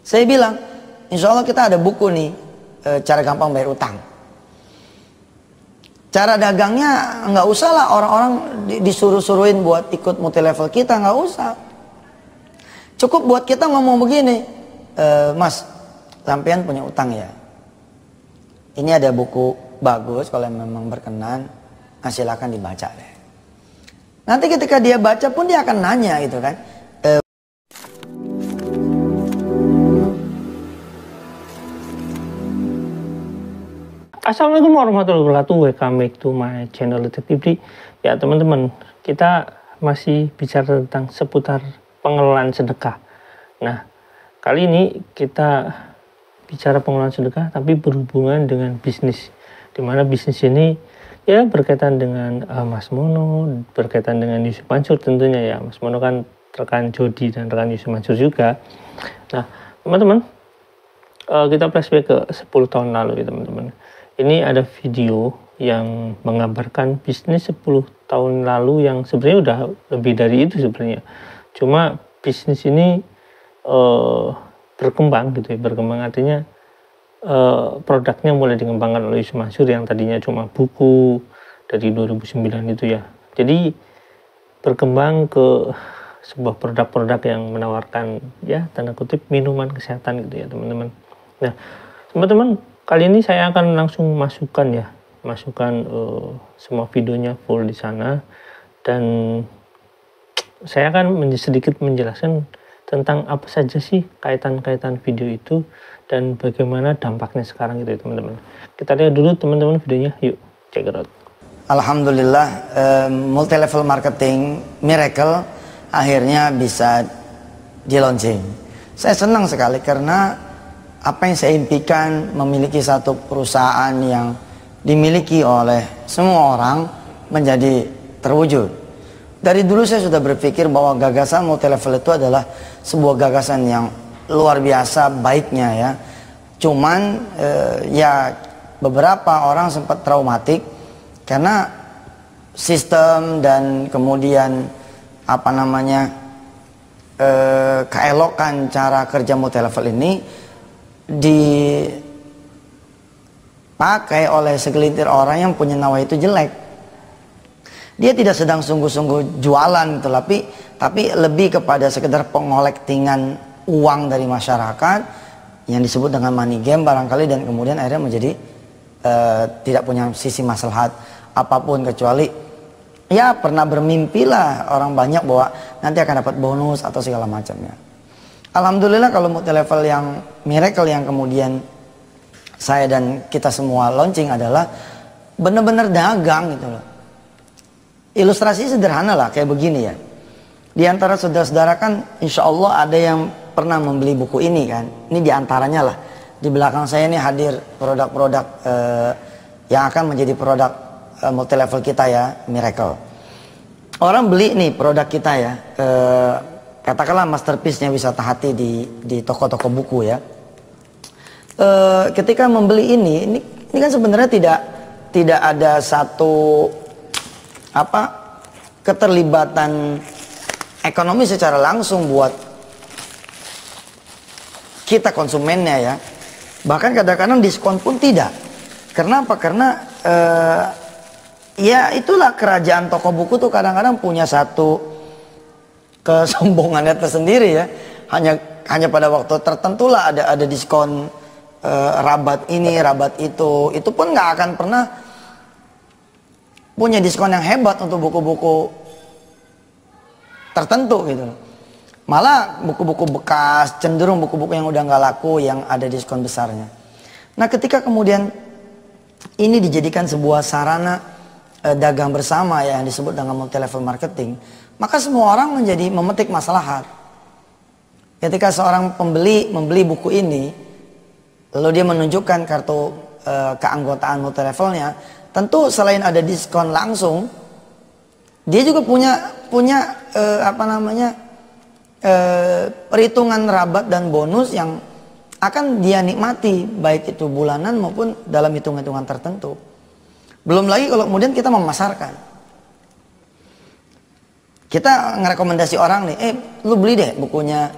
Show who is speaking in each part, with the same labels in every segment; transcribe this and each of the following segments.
Speaker 1: Saya bilang, insya Allah kita ada buku nih, cara gampang bayar utang. Cara dagangnya nggak usah lah orang-orang disuruh-suruhin buat ikut multi level kita, nggak usah. Cukup buat kita ngomong begini, Mas, sampean punya utang ya. Ini ada buku bagus, kalau memang berkenan, silakan dibaca deh. Nanti ketika dia baca pun dia akan nanya gitu kan.
Speaker 2: Assalamualaikum warahmatullahi wabarakatuh. Welcome back to my channel Detektif. Ya teman-teman, kita masih bicara tentang seputar pengelolaan sedekah. Nah, kali ini kita bicara pengelolaan sedekah tapi berhubungan dengan bisnis. Dimana bisnis ini ya berkaitan dengan Mas Mono, berkaitan dengan Yusuf Mansur tentunya ya. Mas Mono kan rekan Jody dan rekan Yusuf Mansur juga. Nah, teman-teman, kita flashback ke 10 tahun lalu ya teman-teman. Ini ada video yang menggambarkan bisnis 10 tahun lalu yang sebenarnya udah lebih dari itu sebenarnya. Cuma bisnis ini berkembang gitu ya. Berkembang artinya produknya mulai dikembangkan oleh Yusuf Mansur yang tadinya cuma buku dari 2009 itu ya. Jadi berkembang ke sebuah produk-produk yang menawarkan ya tanda kutip minuman kesehatan gitu ya teman-teman. Nah teman-teman, kali ini saya akan langsung masukkan semua videonya full di sana, dan saya akan sedikit menjelaskan tentang apa saja sih kaitan-kaitan video itu dan bagaimana dampaknya sekarang gitu ya teman-teman. Kita lihat dulu teman-teman videonya, yuk check it out.
Speaker 1: Alhamdulillah, multi level marketing miracle akhirnya bisa di launching. Saya senang sekali karena apa yang saya impikan, memiliki satu perusahaan yang dimiliki oleh semua orang menjadi terwujud. Dari dulu saya sudah berpikir bahwa gagasan multi level itu adalah sebuah gagasan yang luar biasa baiknya ya. Cuman ya beberapa orang sempat traumatik karena sistem dan kemudian keelokan cara kerja multi level ini dipakai oleh segelintir orang yang punya nawa itu jelek. Dia tidak sedang sungguh-sungguh jualan gitu, tapi lebih kepada sekedar pengolektingan uang dari masyarakat yang disebut dengan money game barangkali, dan kemudian akhirnya menjadi tidak punya sisi maslahat apapun, kecuali ya pernah bermimpilah orang banyak bahwa nanti akan dapat bonus atau segala macamnya. Alhamdulillah kalau multi level yang miracle yang kemudian saya dan kita semua launching adalah benar-benar dagang gitu loh. Ilustrasi sederhana lah kayak begini ya. Di antara saudara-saudara kan insya Allah ada yang pernah membeli buku ini kan. Ini diantaranya lah. Di belakang saya ini hadir produk-produk yang akan menjadi produk multi level kita ya, miracle. Orang beli nih produk kita ya. Katakanlah masterpiece-nya Wisata Hati di toko-toko buku ya. Ketika membeli ini kan sebenarnya tidak ada satu keterlibatan ekonomi secara langsung buat kita konsumennya ya. Bahkan kadang-kadang diskon pun tidak. Kenapa? Karena ya itulah kerajaan toko buku tuh kadang-kadang punya satu kesombongannya tersendiri ya. Hanya pada waktu tertentu lah ada diskon, rabat ini, rabat itu pun nggak akan pernah punya diskon yang hebat untuk buku-buku tertentu gitu. Malah buku-buku bekas, cenderung buku-buku yang udah nggak laku yang ada diskon besarnya. Nah ketika kemudian ini dijadikan sebuah sarana dagang bersama ya, yang disebut dengan multi level marketing, maka semua orang menjadi memetik maslahat. Ketika seorang pembeli membeli buku ini, lalu dia menunjukkan kartu keanggotaan multi levelnya, tentu selain ada diskon langsung, dia juga punya perhitungan rabat dan bonus yang akan dia nikmati, baik itu bulanan maupun dalam hitung-hitungan tertentu. Belum lagi kalau kemudian kita memasarkan. Kita ngerekomendasi orang nih, lu beli deh bukunya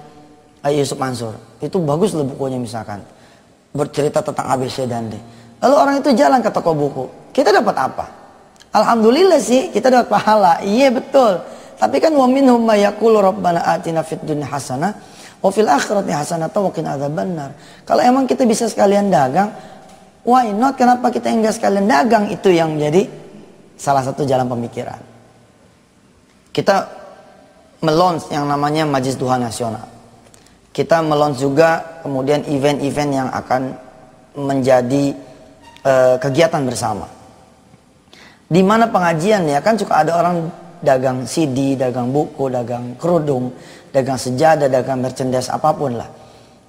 Speaker 1: Yusuf Mansur. Itu bagus loh bukunya misalkan. Bercerita tentang ABC dan D. Lalu orang itu jalan ke toko buku. Kita dapat apa? Alhamdulillah sih kita dapat pahala. Iya betul. Tapi kan wa minhum may yaqulu rabbana atina fid dunya hasanah wa fil akhirati hasanah wa qina adzabannar. Kalau emang kita bisa sekalian dagang, why not? Kenapa kita enggak sekalian dagang? Itu yang menjadi salah satu jalan pemikiran. Kita melons yang namanya Majelis Duha Nasional. Kita melons juga kemudian event-event yang akan menjadi kegiatan bersama. Di mana pengajian ya kan suka ada orang dagang CD, dagang buku, dagang kerudung, dagang sejadah, dagang merchandise apapun lah.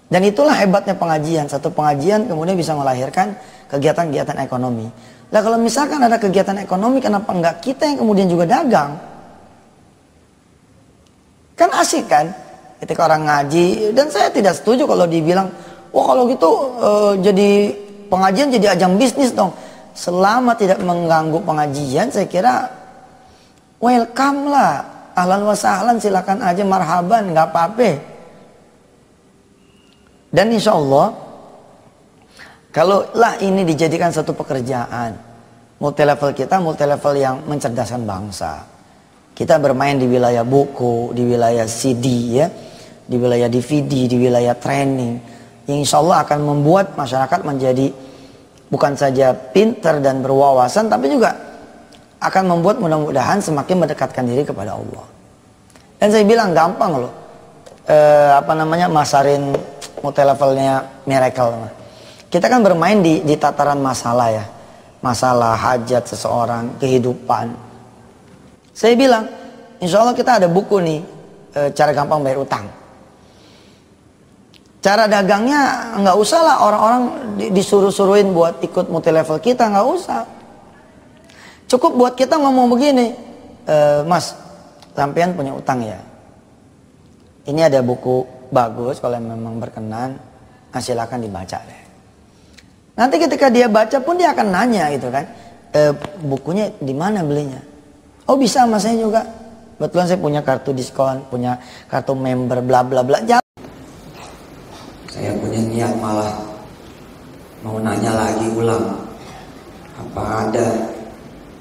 Speaker 1: Dan itulah hebatnya pengajian. Satu pengajian kemudian bisa melahirkan kegiatan-kegiatan ekonomi. Nah kalau misalkan ada kegiatan ekonomi, kenapa enggak kita yang kemudian juga dagang? Kan asik kan? Ketika orang ngaji, dan saya tidak setuju kalau dibilang, wah kalau gitu jadi pengajian jadi ajang bisnis dong. Selama tidak mengganggu pengajian, saya kira welcome lah, ahlan wa sahlan, silakan aja, marhaban, nggak apa-apa. Dan insya Allah, kalau lah ini dijadikan satu pekerjaan, multi level kita, multi level yang mencerdaskan bangsa. Kita bermain di wilayah buku, di wilayah CD ya, di wilayah DVD, di wilayah training, yang insya Allah akan membuat masyarakat menjadi bukan saja pintar dan berwawasan, tapi juga akan membuat mudah-mudahan semakin mendekatkan diri kepada Allah. Dan saya bilang gampang loh, masarin multi levelnya miracle. Kita kan bermain di tataran masalah ya, masalah hajat seseorang, kehidupan. Saya bilang, insya Allah kita ada buku nih, cara gampang bayar utang. Cara dagangnya nggak usah lah orang-orang disuruh-suruhin buat ikut multi level kita, nggak usah. Cukup buat kita ngomong begini, Mas, sampean punya utang ya. Ini ada buku bagus, kalau memang berkenan, silakan dibaca deh. Nanti ketika dia baca pun dia akan nanya gitu kan, bukunya di mana belinya? Oh bisa mas, saya juga. Betulan saya punya kartu diskon, punya kartu member, bla bla bla.
Speaker 3: Saya punya niat malah mau nanya lagi ulang, apa ada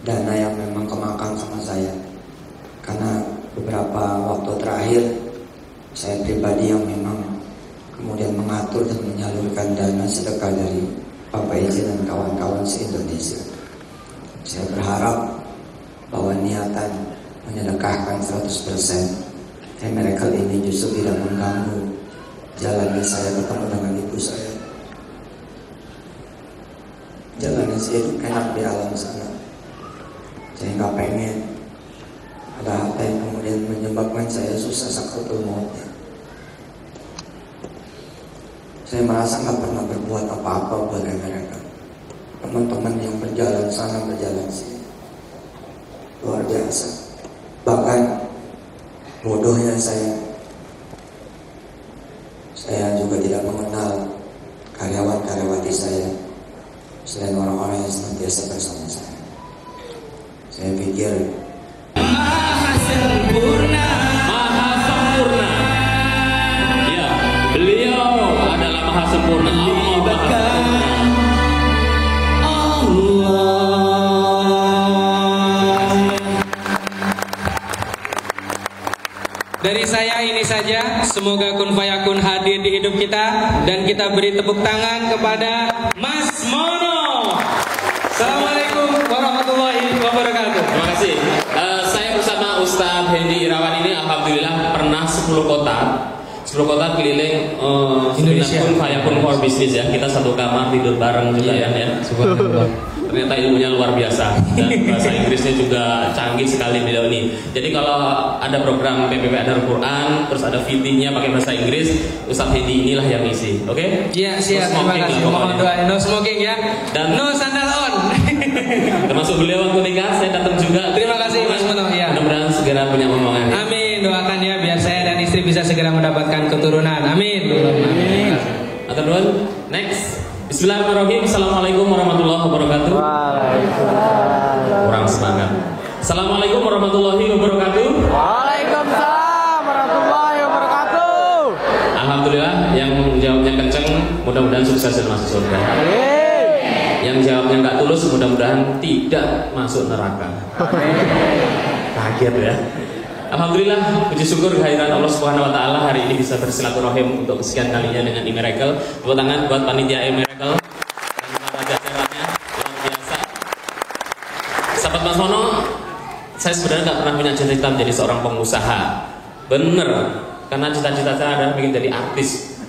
Speaker 3: dana yang memang kemakan sama saya? Karena beberapa waktu terakhir saya pribadi yang memang kemudian mengatur dan menyalurkan dana sedekah dari Bapak Izin dan kawan-kawan se-Indonesia. Saya berharap bahwa niatan menyedekahkan 100% miracle ini justru tidak mengganggu jalannya saya bertemu dengan ibu saya. Jalannya saya enak di alam sana. Saya nggak pengen ada apa yang kemudian menyebabkan saya susah sakratul mautnya. Saya merasa nggak pernah berbuat apa-apa buat mereka. Teman-teman yang berjalan sana berjalan sini, luar biasa. Bahkan bodohnya saya juga tidak mengenal karyawan-karyawati saya selain orang-orang yang senantiasa bersama saya. Saya pikir
Speaker 4: Maha sempurna. Ya, beliau adalah Maha sempurna.
Speaker 5: Dari saya ini saja, semoga kun fayakun hadir di hidup kita dan kita beri tepuk tangan kepada Mas Mono. Assalamualaikum warahmatullahi wabarakatuh.
Speaker 4: Terima kasih. Saya bersama Ustadz Hendy Irawan ini alhamdulillah pernah 10 kota keliling
Speaker 5: Indonesia.
Speaker 4: Kun fayakun for business ya. Kita satu kamar tidur bareng juga ya. Ternyata ilmunya luar biasa dan bahasa Inggrisnya juga canggih sekali beliau ini. Jadi kalau ada program PPP Darul Quran, terus ada VT-nya pakai bahasa Inggris, Ustadz Hendy inilah yang isi. Oke?
Speaker 5: Iya, siap. Terima kasih. Mohon doa. No smoking ya.
Speaker 4: Dan
Speaker 5: no sandal on.
Speaker 4: Termasuk beliau waktu nikah saya datang juga.
Speaker 5: Terima kasih Mas Mono ya.
Speaker 4: Mudah-mudahan segera punya omongan.
Speaker 5: Amin. Doakan ya biar saya dan istri bisa segera mendapatkan keturunan. Amin. Amin.
Speaker 4: Atau duluan. Next. Bismillahirrahmanirrahim. Assalamualaikum warahmatullahi wabarakatuh. Kurang semangat. Assalamualaikum warahmatullahi wabarakatuh.
Speaker 6: Waalaikumsalam warahmatullahi wabarakatuh.
Speaker 4: Alhamdulillah yang jawabnya kenceng mudah-mudahan sukses dan masuk surga. Yang jawabnya nggak tulus mudah-mudahan tidak masuk neraka. Kaget ya. Alhamdulillah, puji syukur kehadiran Allah Subhanahu wa taala hari ini bisa bersilaturahim untuk kesekian kalinya dengan E-Miracle. Tepuk tangan buat panitia E-Miracle dan para jajarannya, luar biasa. Sahabat Mas Mono, saya sebenarnya nggak pernah punya cita-cita menjadi seorang pengusaha. Bener, karena cita-cita saya adalah ingin jadi artis.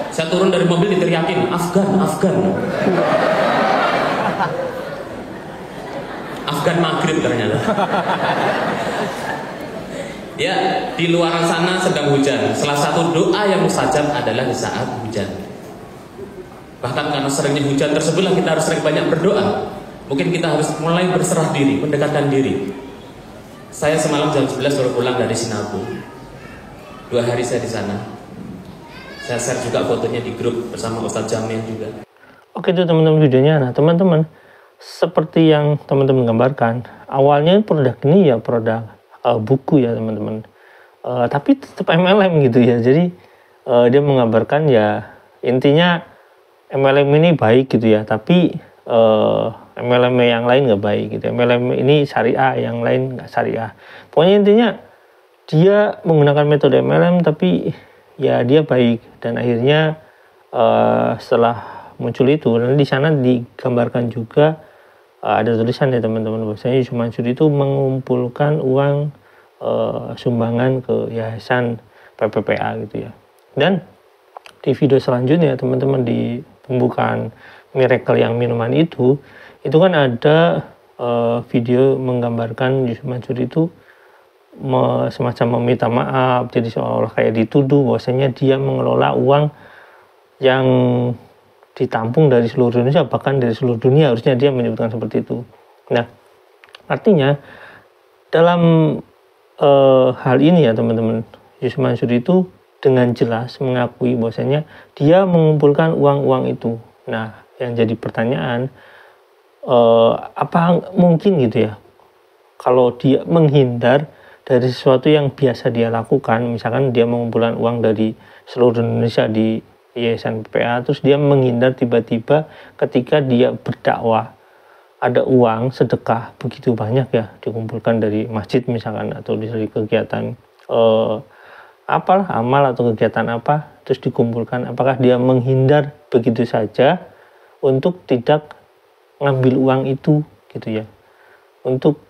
Speaker 4: Saya turun dari mobil diteriakin, Afgan, Afgan. Afgan Maghrib ternyata. Ya, di luar sana sedang hujan. Salah satu doa yang mustajab adalah di saat hujan. Bahkan karena seringnya hujan tersebutlah kita harus sering banyak berdoa. Mungkin kita harus mulai berserah diri, mendekatkan diri. Saya semalam jam 11 baru pulang dari Sinapu. 2 hari saya di sana. Saya share juga fotonya di grup bersama Ustadz Jamil juga.
Speaker 2: Oke, itu teman-teman videonya. Nah, teman-teman, seperti yang teman-teman gambarkan, awalnya produk ini ya produk buku ya teman-teman, tapi tetap MLM gitu ya. Jadi dia menggambarkan ya intinya MLM ini baik gitu ya, tapi MLM yang lain nggak baik gitu. MLM ini syariah, yang lain nggak syariah. Pokoknya intinya dia menggunakan metode MLM tapi ya dia baik. Dan akhirnya setelah muncul itu, dan di sana digambarkan juga ada tulisan ya teman-teman, bahwasanya Yusuf Mansur itu mengumpulkan uang sumbangan ke yayasan PPPA gitu ya. Dan di video selanjutnya teman-teman, di pembukaan Miracle yang minuman itu kan ada video menggambarkan Yusuf Mansur itu semacam meminta maaf, jadi seolah-olah kayak dituduh bahwasanya dia mengelola uang yang ditampung dari seluruh Indonesia, bahkan dari seluruh dunia, harusnya dia menyebutkan seperti itu. Nah, artinya dalam hal ini ya teman-teman, Yusuf Mansur itu dengan jelas mengakui bahwasanya dia mengumpulkan uang-uang itu. Nah, yang jadi pertanyaan, apa mungkin gitu ya, kalau dia menghindar dari sesuatu yang biasa dia lakukan, misalkan dia mengumpulkan uang dari seluruh Indonesia di yayasan PPA, terus dia menghindar tiba-tiba ketika dia berdakwah, ada uang sedekah begitu banyak ya dikumpulkan dari masjid misalkan, atau dari kegiatan apalah, amal atau kegiatan apa, terus dikumpulkan. Apakah dia menghindar begitu saja untuk tidak ngambil uang itu gitu ya, untuk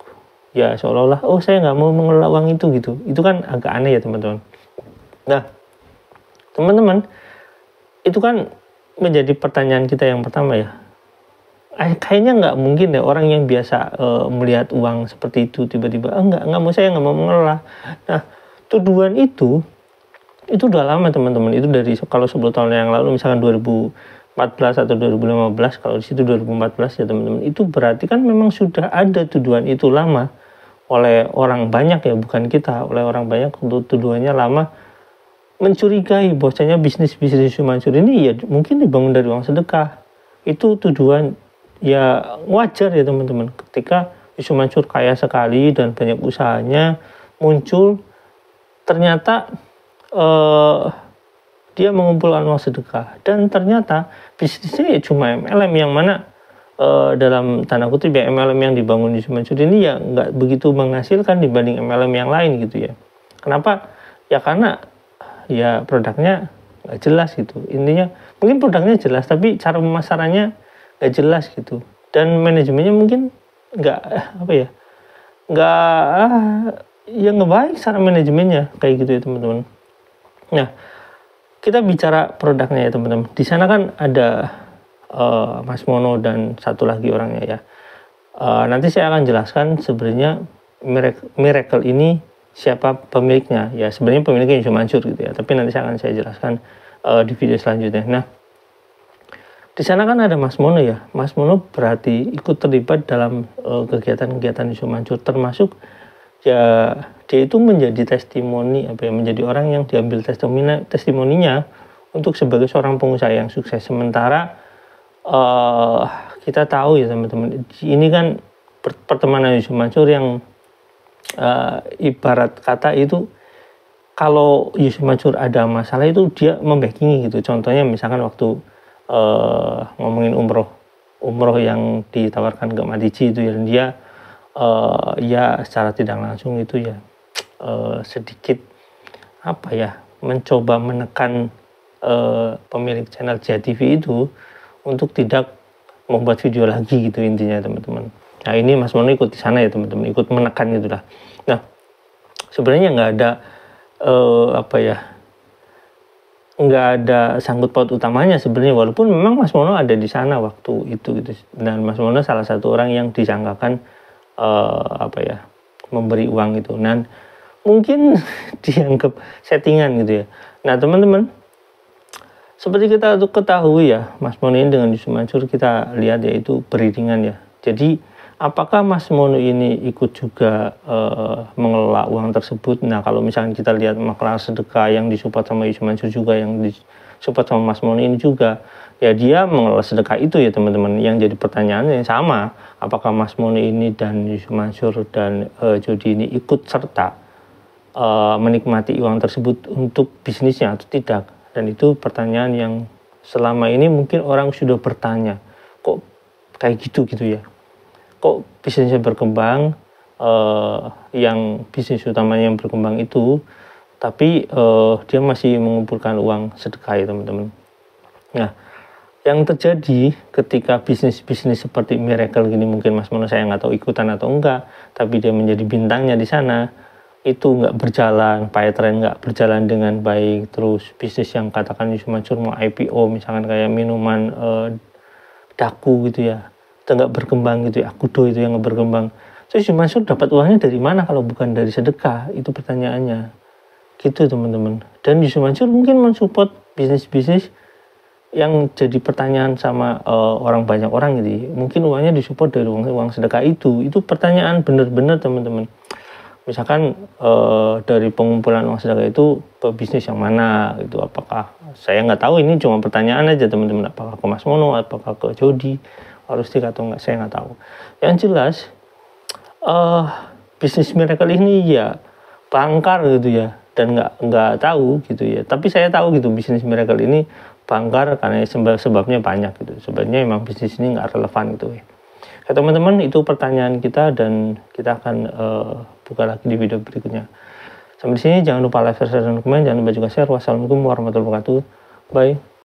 Speaker 2: ya seolah-olah oh saya nggak mau mengelola uang itu gitu. Itu kan agak aneh ya teman-teman. Nah teman-teman, itu kan menjadi pertanyaan kita yang pertama ya. Kayaknya nggak mungkin ya orang yang biasa melihat uang seperti itu tiba-tiba nggak mau, saya nggak mau mengelola. Nah, tuduhan itu udah lama teman-teman. Itu dari kalau 10 tahun yang lalu, misalkan 2014 atau 2015, kalau di situ 2014 ya teman-teman. Itu berarti kan memang sudah ada tuduhan itu lama oleh orang banyak ya, bukan kita, oleh orang banyak. Tuduhannya lama, mencurigai bahwasanya bisnis Yusuf Mansur ini ya mungkin dibangun dari uang sedekah. Itu tuduhan ya wajar ya teman-teman. Ketika Yusuf Mansur kaya sekali dan banyak usahanya muncul, ternyata dia mengumpulkan uang sedekah, dan ternyata bisnisnya ya cuma MLM, yang mana dalam tanda kutip ya MLM yang dibangun Yusuf Mansur ini ya nggak begitu menghasilkan dibanding MLM yang lain gitu ya. Kenapa? Ya karena ya produknya nggak jelas gitu. Intinya mungkin produknya jelas tapi cara pemasarannya nggak jelas gitu, dan manajemennya mungkin nggak nggak baik cara manajemennya kayak gitu ya teman-teman. Nah, kita bicara produknya ya teman-teman. Di sana kan ada Mas Mono dan satu lagi orangnya ya. Nanti saya akan jelaskan sebenarnya Miracle ini siapa pemiliknya. Ya sebenarnya pemiliknya Yusuf Mansur gitu ya. Tapi nanti saya jelaskan di video selanjutnya. Nah, di sana kan ada Mas Mono ya. Mas Mono berarti ikut terlibat dalam kegiatan-kegiatan Yusuf Mansur, termasuk ya dia itu menjadi testimoni menjadi orang yang diambil testimoninya untuk sebagai seorang pengusaha yang sukses. Sementara kita tahu ya teman-teman, ini kan pertemanan Yusuf Mansur yang ibarat kata itu kalau Yusuf Mansur ada masalah itu dia membackingi gitu. Contohnya misalkan waktu ngomongin umroh yang ditawarkan ke Madiji itu ya, dan dia ya secara tidak langsung itu ya sedikit apa ya, mencoba menekan pemilik channel JTV itu untuk tidak membuat video lagi gitu intinya teman-teman. Nah ini Mas Mono ikut di sana ya teman-teman, ikut menekan gitulah. Nah sebenarnya nggak ada nggak ada sangkut paut utamanya sebenarnya, walaupun memang Mas Mono ada di sana waktu itu gitu. Dan Mas Mono salah satu orang yang disangkakan memberi uang itu, dan mungkin dianggap settingan gitu ya. Nah teman-teman, seperti kita ketahui ya, Mas Mono ini dengan Yusuf Mansur kita lihat yaitu beriringan ya. Jadi apakah Mas Mono ini ikut juga mengelola uang tersebut? Nah kalau misalnya kita lihat maklar sedekah yang disupport sama Yusuf Mansur juga, yang disupport sama Mas Mono ini juga, ya dia mengelola sedekah itu ya teman-teman. Yang jadi pertanyaannya yang sama, apakah Mas Mono ini dan Yusuf Mansur dan Jody ini ikut serta menikmati uang tersebut untuk bisnisnya atau tidak? Dan itu pertanyaan yang selama ini mungkin orang sudah bertanya, kok kayak gitu ya, kok bisnisnya berkembang, yang bisnis utamanya yang berkembang itu, tapi dia masih mengumpulkan uang sedekah ya teman-teman. Nah yang terjadi ketika bisnis-bisnis seperti Miracle gini, mungkin Mas Mono saya nggak tahu ikutan atau enggak, tapi dia menjadi bintangnya di sana, itu nggak berjalan, pipeline nggak berjalan dengan baik, terus bisnis yang katakan Yusuf Mansur mau IPO misalkan kayak minuman daku gitu ya, itu nggak berkembang gitu ya, Akudo itu yang nggak berkembang. Terus Yusuf Mansur dapat uangnya dari mana kalau bukan dari sedekah? Itu pertanyaannya gitu teman-teman. Dan Yusuf Mansur mungkin mensupport bisnis-bisnis yang jadi pertanyaan sama banyak orang gitu, mungkin uangnya disupport dari uang sedekah itu pertanyaan bener-bener teman-teman. Misalkan dari pengumpulan uang sedekah itu ke bisnis yang mana gitu, apakah, saya nggak tahu, ini cuma pertanyaan aja teman-teman, apakah ke Mas Mono, apakah ke Jody Rustik atau enggak, saya nggak tahu. Yang jelas bisnis Miracle ini ya bangkar gitu ya, dan nggak tahu gitu ya, tapi saya tahu gitu bisnis Miracle ini bangkar karena sebabnya banyak gitu. Sebenarnya memang bisnis ini nggak relevan gitu ya. Ya teman-teman, itu pertanyaan kita dan kita akan buka lagi di video berikutnya. Sampai di sini, jangan lupa like, share, dan komen, jangan lupa juga share. Wassalamualaikum warahmatullahi wabarakatuh. Bye.